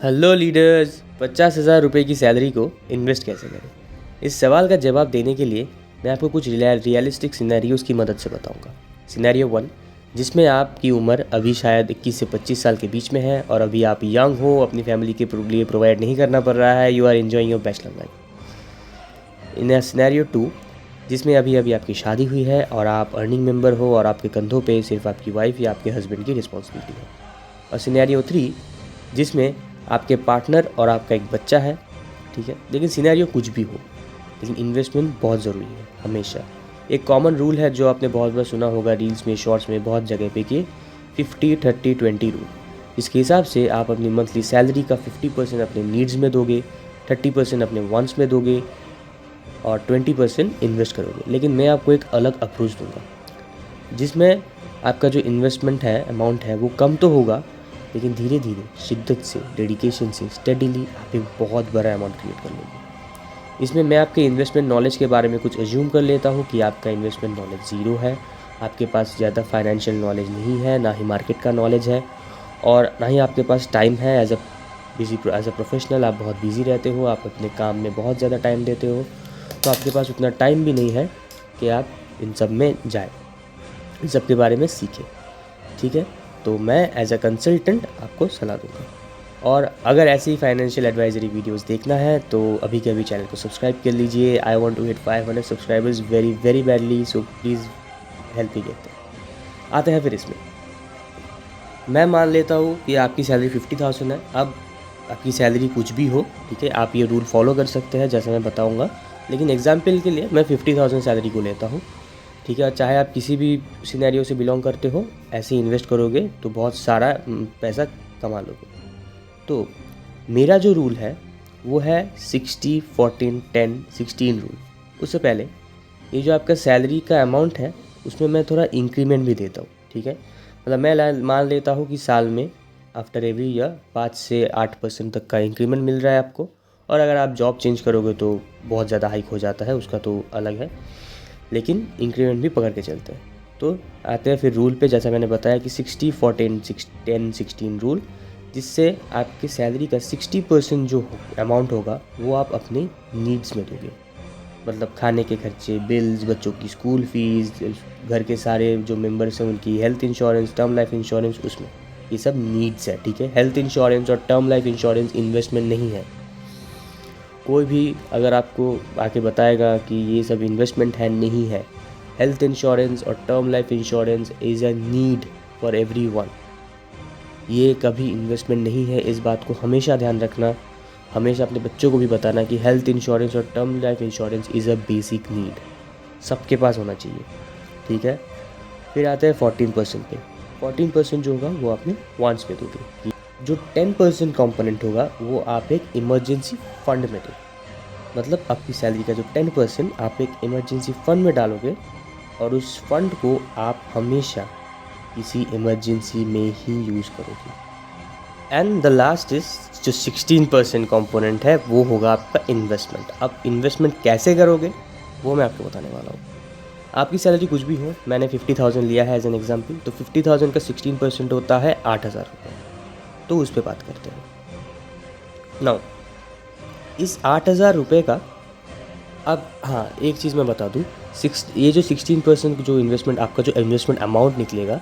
Hello leaders, 50,000 रुपये की salary को इन्वेस्ट कैसे करें? इस सवाल का जवाब देने के लिए मैं आपको कुछ रियलिस्टिक सिनेरियोज़ की मदद से बताऊंगा। सिनेरियो 1, जिसमें आपकी उम्र अभी शायद 21 से 25 साल के बीच में है और अभी आप यंग हो, अपनी फैमिली के लिए प्रोवाइड नहीं करना पड़ रहा है, you are enjoying your bachelor life. In scenario 2, जिसमें अभी अभी आपकी शादी हुई है और आप अर्निंग मेंबर हो और आपके कंधों पे सिर्फ आपकी वाइफ या आपके हस्बैंड की रिस्पॉन्सिबिलिटी है। और सिनेरियो 3, जिसमें आपके पार्टनर और आपका एक बच्चा है, ठीक है। लेकिन सिनेरियो कुछ भी हो, लेकिन इन्वेस्टमेंट बहुत ज़रूरी है हमेशा। एक कॉमन रूल है जो आपने बहुत बार सुना होगा रील्स में, शॉर्ट्स में, बहुत जगह पे कि 50-30-20 रूल। इसके हिसाब से आप अपनी मंथली सैलरी का 50% अपने नीड्स में दोगे, 30% अपने वांट्स में दोगे और 20% इन्वेस्ट करोगे। लेकिन मैं आपको एक अलग अप्रोच दूंगा जिसमें आपका जो इन्वेस्टमेंट है, अमाउंट है, वो कम तो होगा, लेकिन धीरे धीरे, शिद्दत से, डेडिकेशन से, स्टडीली आप एक बहुत बड़ा अमाउंट क्रिएट कर लोगे। इसमें मैं आपके इन्वेस्टमेंट नॉलेज के बारे में कुछ एज्यूम कर लेता हूँ कि आपका इन्वेस्टमेंट नॉलेज ज़ीरो है, आपके पास ज़्यादा फाइनेंशियल नॉलेज नहीं है, ना ही मार्केट का नॉलेज है और ना ही आपके पास टाइम है। एज अ प्रोफेशनल आप बहुत बिजी रहते हो, आप अपने काम में बहुत ज़्यादा टाइम देते हो, तो आपके पास उतना टाइम भी नहीं है कि आप इन सब में जाए, इन सब के बारे में सीखें, ठीक है। तो मैं एज अ कंसल्टेंट आपको सलाह दूंगा। और अगर ऐसी फाइनेंशियल एडवाइजरी वीडियोस देखना है तो अभी के अभी चैनल को सब्सक्राइब कर लीजिए। I want to hit 500 subscribers very very badly, so please help me get that. आते हैं फिर इसमें, मैं मान लेता हूँ कि आपकी सैलरी 50,000 है। अब आपकी सैलरी कुछ भी हो, ठीक है, आप ये रूल फॉलो कर सकते हैं जैसे मैं बताऊँगा, लेकिन एग्जाम्पल के लिए मैं 50,000 सैलरी को लेता हूँ, ठीक है। चाहे आप किसी भी सिनेरियो से बिलोंग करते हो, ऐसे इन्वेस्ट करोगे तो बहुत सारा पैसा कमा लोगे। तो मेरा जो रूल है वो है 60-14-10-16 रूल। उससे पहले ये जो आपका सैलरी का अमाउंट है उसमें मैं थोड़ा इंक्रीमेंट भी देता हूँ, ठीक है। मतलब मैं मान लेता हूँ कि साल में आफ्टर एवरी ईयर 5 से 8% तक का इंक्रीमेंट मिल रहा है आपको। और अगर आप जॉब चेंज करोगे तो बहुत ज़्यादा हाइक हो जाता है, उसका तो अलग है, लेकिन इंक्रीमेंट भी पकड़ के चलते हैं। तो आते हैं फिर रूल पे, जैसा मैंने बताया कि 60-14-10-16 रूल, जिससे आपकी सैलरी का 60% जो अमाउंट होगा वो आप अपने नीड्स में दोगे। मतलब खाने के खर्चे, बिल्स, बच्चों की स्कूल फीस, घर के सारे जो मेंबर्स हैं उनकी health insurance, term life insurance, उसमें ये सब नीड्स है, ठीक है। हेल्थ इंश्योरेंस और टर्म लाइफ इंश्योरेंस इन्वेस्टमेंट नहीं है। कोई भी अगर आपको आके बताएगा कि ये सब इन्वेस्टमेंट है, नहीं है। हेल्थ इंश्योरेंस और term life insurance is a need for everyone. ये कभी इन्वेस्टमेंट नहीं है, इस बात को हमेशा ध्यान रखना। हमेशा अपने बच्चों को भी बताना कि हेल्थ इंश्योरेंस और term life insurance is a basic need, सबके पास होना चाहिए, ठीक है। फिर आते हैं 14% पे। 14% जो होगा वो आपने वांट्स में दोगे। जो 10% कंपोनेंट होगा वो आप एक इमरजेंसी फंड में दोगे। मतलब आपकी सैलरी का जो 10% आप एक इमरजेंसी फंड में डालोगे और उस फंड को आप हमेशा किसी इमरजेंसी में ही यूज़ करोगे। एंड द लास्ट इज जो 16% कंपोनेंट है वो होगा आपका इन्वेस्टमेंट। अब इन्वेस्टमेंट कैसे करोगे वो मैं आपको बताने वाला हूँ। आपकी सैलरी कुछ भी हो, मैंने 50,000 लिया है एज एन एग्जाम्पल, तो 50,000 का 16% होता है 8,000 रुपये। तो उस पर बात करते हैं नाउ। इस 8,000 रुपये का, अब हाँ एक चीज़ मैं बता दूँ, ये जो 16% जो इन्वेस्टमेंट, आपका जो इन्वेस्टमेंट अमाउंट निकलेगा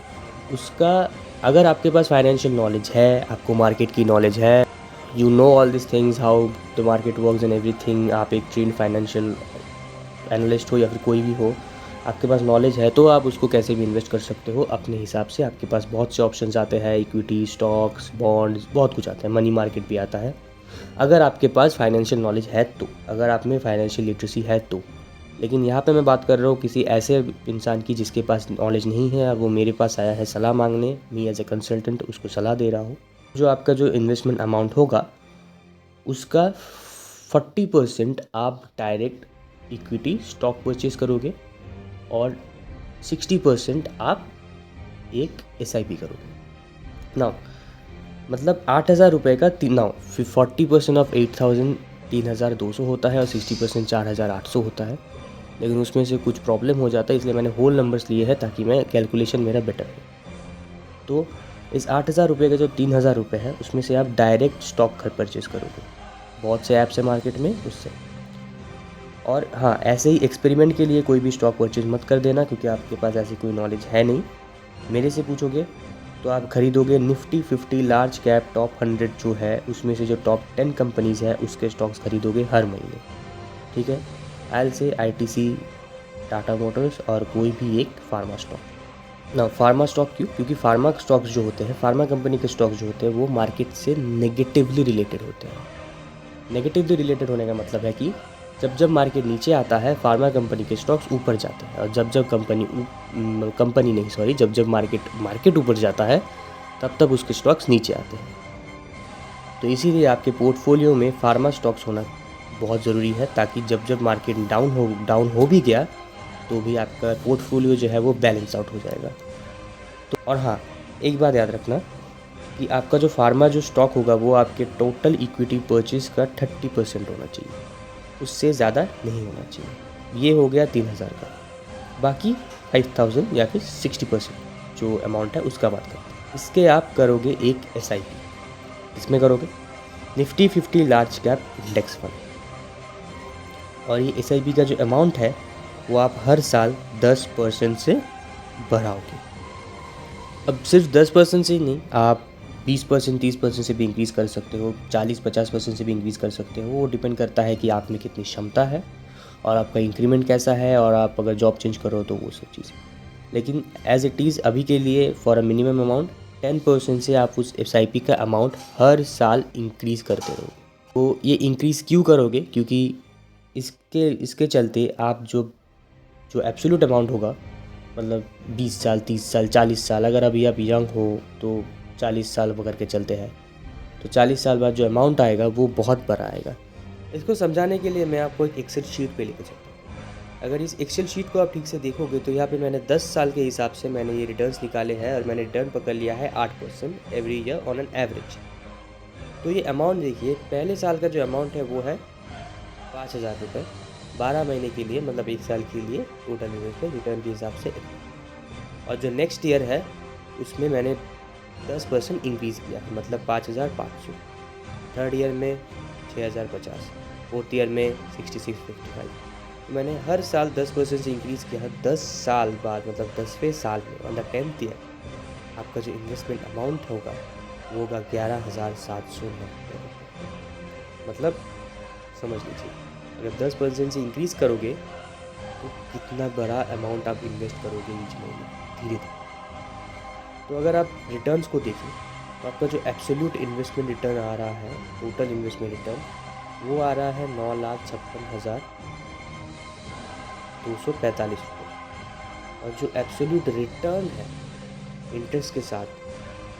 उसका, अगर आपके पास फाइनेंशियल नॉलेज है, आपको मार्केट की नॉलेज है, you know all this things, how the market works and everything, आप एक ट्रेन फाइनेंशियल एनालिस्ट हो या फिर कोई भी हो, आपके पास नॉलेज है, तो आप उसको कैसे भी इन्वेस्ट कर सकते हो अपने हिसाब से। आपके पास बहुत से ऑप्शंस आते हैं, इक्विटी, स्टॉक्स, बॉन्ड्स, बहुत कुछ आता है, मनी मार्केट भी आता है, अगर आपके पास फाइनेंशियल नॉलेज है तो, अगर आप में फाइनेंशियल लिटरेसी है तो। लेकिन यहाँ पे मैं बात कर रहा हूँ किसी ऐसे इंसान की जिसके पास नॉलेज नहीं है और वो मेरे पास आया है सलाह मांगने, मी एज ए कंसल्टेंट उसको सलाह दे रहा हूँ। जो आपका जो इन्वेस्टमेंट अमाउंट होगा उसका 40% आप डायरेक्ट इक्विटी स्टॉक परचेज करोगे और 60% आप एक SIP करोगे। नाउ मतलब 8,000 रुपये का 40% ऑफ 8,000 3,200 होता है और 60% 4,800 होता है। लेकिन उसमें से कुछ प्रॉब्लम हो जाता है, इसलिए मैंने होल नंबर्स लिए हैं ताकि मैं कैलकुलेशन मेरा बेटर हो। तो इस 8,000 रुपये का जो 3,000 रुपये है उसमें से आप डायरेक्ट स्टॉक घर परचेज़ करोगे, बहुत से ऐप्स है मार्केट में उससे। और हाँ, ऐसे ही एक्सपेरिमेंट के लिए कोई भी स्टॉक परचेज़ मत कर देना, क्योंकि आपके पास ऐसी कोई नॉलेज है नहीं। मेरे से पूछोगे तो आप खरीदोगे निफ्टी 50 लार्ज कैप टॉप 100 जो है उसमें से जो टॉप 10 कंपनीज़ है उसके स्टॉक्स खरीदोगे हर महीने, ठीक है। एल से ITC, टाटा मोटर्स और कोई भी एक फार्मा स्टॉक। ना फार्मा स्टॉक क्यों? क्योंकि फार्मा स्टॉक्स जो होते हैं, फार्मा कंपनी के स्टॉक्स जो होते हैं वो मार्केट से नेगेटिवली रिलेटेड होते हैं। नेगेटिवली रिलेटेड होने का मतलब है कि जब जब मार्केट नीचे आता है फार्मा कंपनी के स्टॉक्स ऊपर जाते हैं, और जब जब मार्केट ऊपर जाता है तब तब उसके स्टॉक्स नीचे आते हैं। तो इसीलिए आपके पोर्टफोलियो में फार्मा स्टॉक्स होना बहुत ज़रूरी है, ताकि जब जब मार्केट डाउन हो भी गया तो भी आपका पोर्टफोलियो जो है वो बैलेंस आउट हो जाएगा। तो और हाँ, एक बात याद रखना कि आपका जो फार्मा जो स्टॉक होगा वो आपके टोटल इक्विटी परचेज़ का 30% होना चाहिए, उससे ज़्यादा नहीं होना चाहिए। ये हो गया 3,000 का। बाकी 5,000 या फिर 60% जो अमाउंट है उसका बात करते हैं। इसके आप करोगे एक SIP। इसमें करोगे Nifty 50 large cap index fund, और ये SIP का जो अमाउंट है वो आप हर साल 10% से बढ़ाओगे। अब सिर्फ 10% से ही नहीं, आप 20%, 30% से भी इंक्रीज़ कर सकते हो, 40-50% से भी इंक्रीज़ कर सकते हो। वो डिपेंड करता है कि आप में कितनी क्षमता है और आपका इंक्रीमेंट कैसा है, और आप अगर जॉब चेंज करो तो वो सब चीज़ें। लेकिन एज़ इट इज़ अभी के लिए फॉर अ मिनिमम अमाउंट 10% से आप उस SIP का अमाउंट हर साल इंक्रीज़ करते रहोगे। तो ये इंक्रीज़ क्यों करोगे? क्योंकि इसके चलते आप जो एब्सोल्यूट अमाउंट होगा, मतलब 20 साल, 30 साल, 40 साल, अगर अभी आप यंग हो तो 40 साल पकड़ के चलते हैं, तो 40 साल बाद जो अमाउंट आएगा वो बहुत बड़ा आएगा। इसको समझाने के लिए मैं आपको एक एक्सेल शीट पे लेकर चलता हूँ। अगर इस एक्सेल शीट को आप ठीक से देखोगे तो यहाँ पे मैंने 10 साल के हिसाब से मैंने ये रिटर्न्स निकाले हैं, और मैंने रिटर्न पकड़ लिया है 8% every year on an average. तो ये अमाउंट देखिए, पहले साल का जो अमाउंट है वो है 5,000 रुपये, 12 महीने के लिए, मतलब 1 साल के लिए टोटल इन्वेस्टमेंट रिटर्न के हिसाब से। और जो नेक्स्ट ईयर है उसमें मैंने 10% इंक्रीज़ किया है, मतलब 5,500। थर्ड ईयर में 6,050, फोर्थ ईयर में 6,655। तो मैंने हर साल 10% से इंक्रीज़ किया है। 10 साल बाद, मतलब 10वें साल में, ऑन द 10th ईयर, आपका जो इन्वेस्टमेंट अमाउंट होगा वो होगा 11,790 रुपये। मतलब समझ लीजिए, अगर 10% से इंक्रीज़ करोगे तो कितना बड़ा अमाउंट आप इन्वेस्ट करोगे ईच महीने, धीरे धीरे। तो अगर आप रिटर्न्स को देखें तो आपका जो एब्सोल्यूट इन्वेस्टमेंट रिटर्न आ रहा है, टोटल इन्वेस्टमेंट रिटर्न, वो आ रहा है 9,56,245 रुपये। और जो एब्सोल्यूट रिटर्न है इंटरेस्ट के साथ,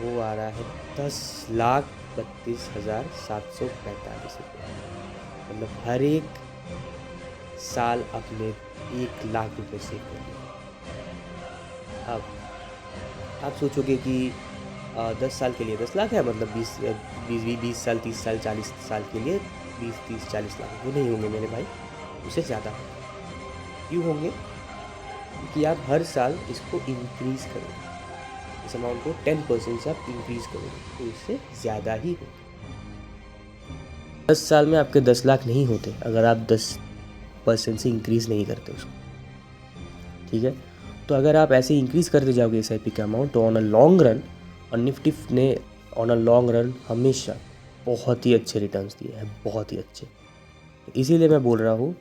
वो आ रहा है 10,32,745 रुपये। मतलब हर एक साल आपने 1,00,000 रुपये सेव कर लिया। अब आप सोचोगे कि 10 साल के लिए 10 लाख है, मतलब 20 साल, 30 साल, 40 साल के लिए 20, 30, 40 लाख। वो नहीं होंगे मेरे भाई, उससे ज़्यादा होंगे। क्यों होंगे? कि आप हर साल इसको इंक्रीज़ करोगे, इस अमाउंट को 10% से आप इंक्रीज़ करोगे, तो इससे ज़्यादा ही होगा। 10 साल में आपके 10 लाख नहीं होते अगर आप 10% से इंक्रीज़ नहीं करते उसको, ठीक है। तो अगर आप ऐसे इंक्रीज़ करते जाओगे SIP का अमाउंट, तो ऑन अ लॉन्ग रन, और निफ्टी ने ऑन अ लॉन्ग रन हमेशा बहुत ही अच्छे रिटर्न्स दिए हैं, बहुत ही अच्छे। तो इसीलिए मैं बोल रहा हूँ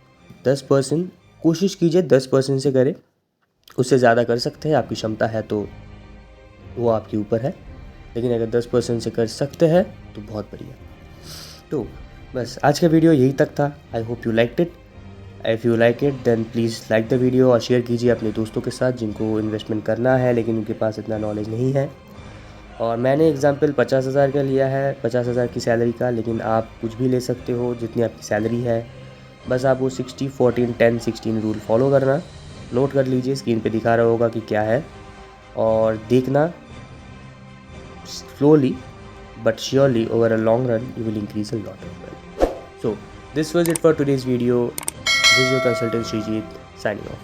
10% कोशिश कीजिए, 10% से करें। उससे ज़्यादा कर सकते हैं, आपकी क्षमता है तो वो आपके ऊपर है, लेकिन अगर 10% से कर सकते हैं तो बहुत बढ़िया। तो बस आज का वीडियो यही तक था। I hope you liked it. If you like it then please like the video और शेयर कीजिए अपने दोस्तों के साथ जिनको इन्वेस्टमेंट करना है लेकिन उनके पास इतना नॉलेज नहीं है। और मैंने एग्जांपल 50,000 का लिया है, 50,000 की सैलरी का, लेकिन आप कुछ भी ले सकते हो जितनी आपकी सैलरी है। बस आप वो 60, 14, 10, 16 रूल फॉलो करना, नोट कर लीजिए, स्क्रीन पे दिखा रहा होगा कि क्या है, और देखना slowly but surely over a long run you will increase a lot of wealth. So this was it for today's video. This is your consultant Srijit signing off.